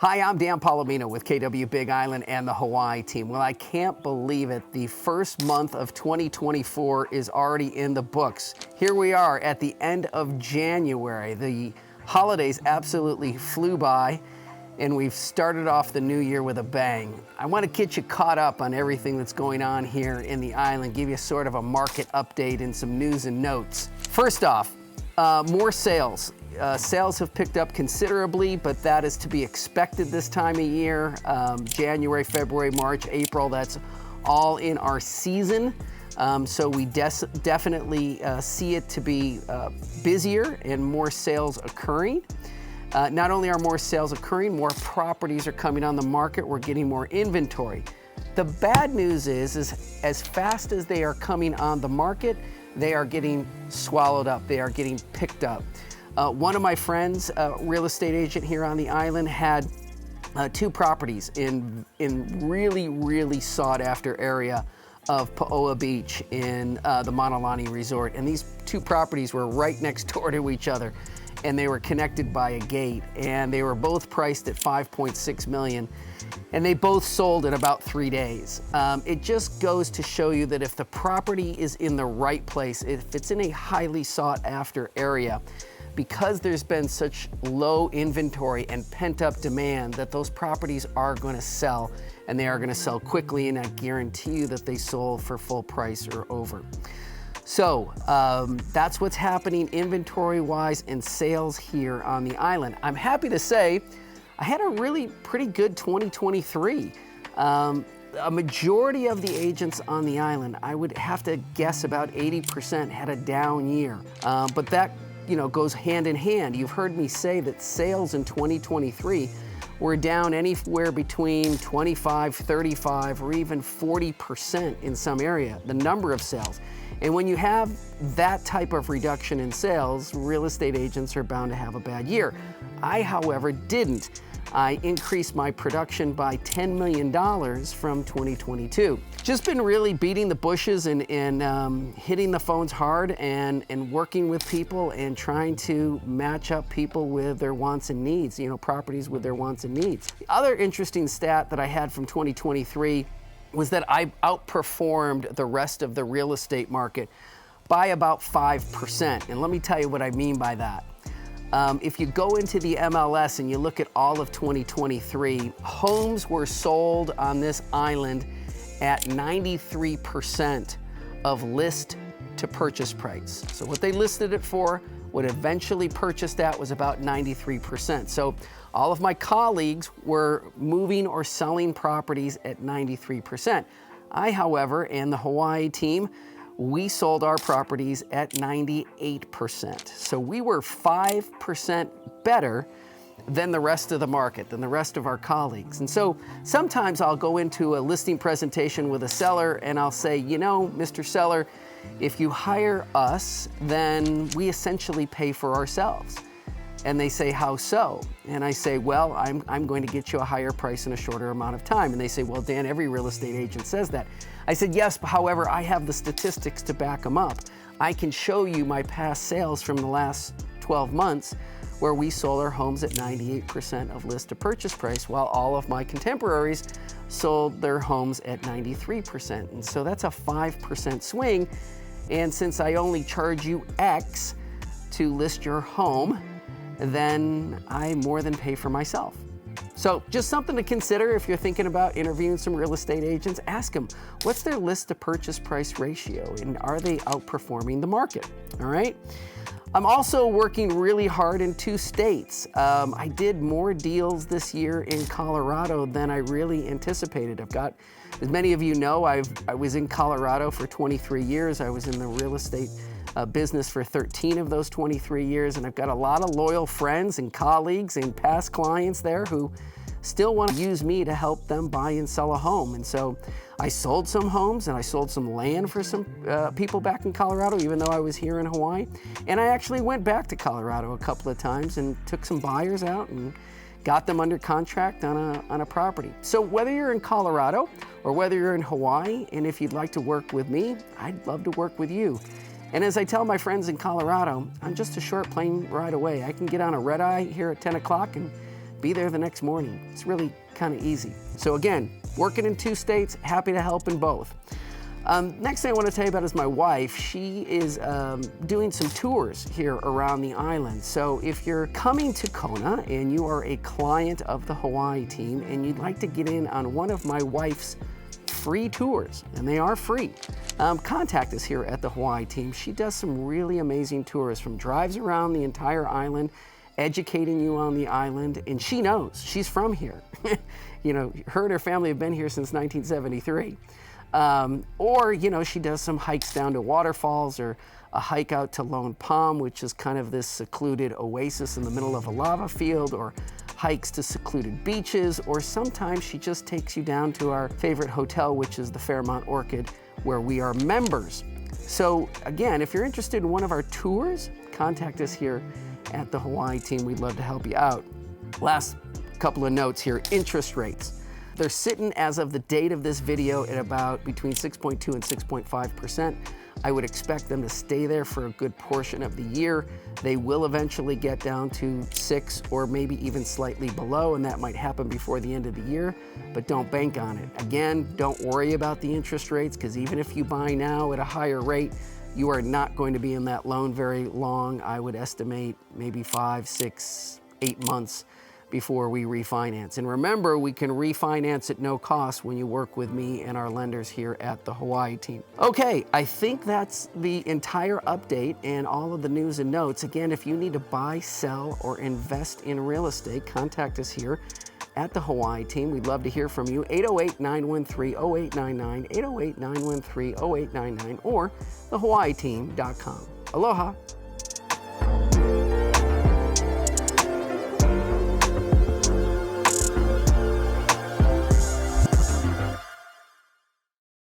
Hi, I'm Dan Palomino with KW Big Island and the Hawaii team. Well, I can't believe it. The first month of 2024 is already in the books. Here we are at the end of January. The holidays absolutely flew by, and we've started off the new year with a bang. I want to get you caught up on everything that's going on here in the island, give you sort of a market update and some news and notes. First off, more sales. Sales have picked up considerably, but that is to be expected this time of year. January, February, March, April, that's all in our season. So we definitely see it to be busier and more sales occurring. Not only are more sales occurring, more properties are coming on the market. We're getting more inventory. The bad news is as fast as they are coming on the market, they are getting swallowed up. They are getting picked up. One of my friends, a real estate agent here on the island, had two properties in really sought after area of Paoa Beach in the Manalani Resort. And these two properties were right next door to each other, and they were connected by a gate, and they were both priced at $5.6 million, and they both sold in about 3 days. It just goes to show you that if the property is in the right place, if it's in a highly sought after area, because there's been such low inventory and pent-up demand, that those properties are going to sell, and they are going to sell quickly, and I guarantee you that they sold for full price or over. So that's what's happening inventory-wise and sales here on the island. I'm happy to say I had a really pretty good 2023. A majority of the agents on the island, I would have to guess about 80%, had a down year, but that goes hand in hand. You've heard me say that sales in 2023 were down anywhere between 25, 35, or even 40% in some area, the number of sales. And when you have that type of reduction in sales, real estate agents are bound to have a bad year. I, however, didn't. I increased my production by $10 million from 2022. Just been really beating the bushes and hitting the phones hard and working with people and trying to match up people with their wants and needs, properties with their wants and needs. The other interesting stat that I had from 2023 was that I outperformed the rest of the real estate market by about 5%. And let me tell you what I mean by that. If you go into the MLS and you look at all of 2023, homes were sold on this island at 93% of list to purchase price. So what they listed it for, what eventually purchased at, was about 93%. So all of my colleagues were moving or selling properties at 93%. I, however, and the Hawaii team, we sold our properties at 98%. So we were 5% better than the rest of the market, than the rest of our colleagues. And so sometimes I'll go into a listing presentation with a seller and I'll say, Mr. Seller, if you hire us, then we essentially pay for ourselves. And they say, how so? And I say, well, I'm going to get you a higher price in a shorter amount of time. And they say, well, Dan, every real estate agent says that. I said, yes, however, I have the statistics to back them up. I can show you my past sales from the last 12 months where we sold our homes at 98% of list to purchase price, while all of my contemporaries sold their homes at 93%. And so that's a 5% swing. And since I only charge you X to list your home, then I more than pay for myself. So just something to consider if you're thinking about interviewing some real estate agents. Ask them, what's their list to purchase price ratio, and are they outperforming the market? All right. I'm also working really hard in 2 states. I did more deals this year in Colorado than I really anticipated. I've got, as many of you know, I was in Colorado for 23 years. I was in the real estate business for 13 of those 23 years, and I've got a lot of loyal friends and colleagues and past clients there who still want to use me to help them buy and sell a home. And so I sold some homes and I sold some land for some people back in Colorado, even though I was here in Hawaii. And I actually went back to Colorado a couple of times and took some buyers out and got them under contract on a property. So whether you're in Colorado or whether you're in Hawaii, and if you'd like to work with me, I'd love to work with you. And as I tell my friends in Colorado, I'm just a short plane ride away. I can get on a red eye here at 10 o'clock and be there the next morning. It's really kind of easy. So again, working in 2 states, happy to help in both. Next thing I want to tell you about is my wife. She is doing some tours here around the island. So if you're coming to Kona and you are a client of the Hawaii team and you'd like to get in on one of my wife's free tours, and they are free, contact us here at the Hawaii team. She does some really amazing tours, from drives around the entire island, educating you on the island, and she knows, she's from here. You know, her and her family have been here since 1973. Or, you know, she does some hikes down to waterfalls, or a hike out to Lone Palm, which is kind of this secluded oasis in the middle of a lava field, or hikes to secluded beaches, or sometimes she just takes you down to our favorite hotel, which is the Fairmont Orchid, where we are members. So again, if you're interested in one of our tours, contact us here at the Hawaii team. We'd love to help you out. Last couple of notes here, interest rates. They're sitting, as of the date of this video, at about between 6.2 and 6.5%. I would expect them to stay there for a good portion of the year. They will eventually get down to 6 or maybe even slightly below, and that might happen before the end of the year, but don't bank on it. Again, don't worry about the interest rates, because even if you buy now at a higher rate, you are not going to be in that loan very long. I would estimate maybe 5, 6, 8 months before we refinance. And remember, we can refinance at no cost when you work with me and our lenders here at the Hawaii team. Okay, I think that's the entire update and all of the news and notes. Again, if you need to buy, sell, or invest in real estate, contact us here at the Hawaii team. We'd love to hear from you. 808-913-0899, 808-913-0899, or thehawaiiteam.com. Aloha.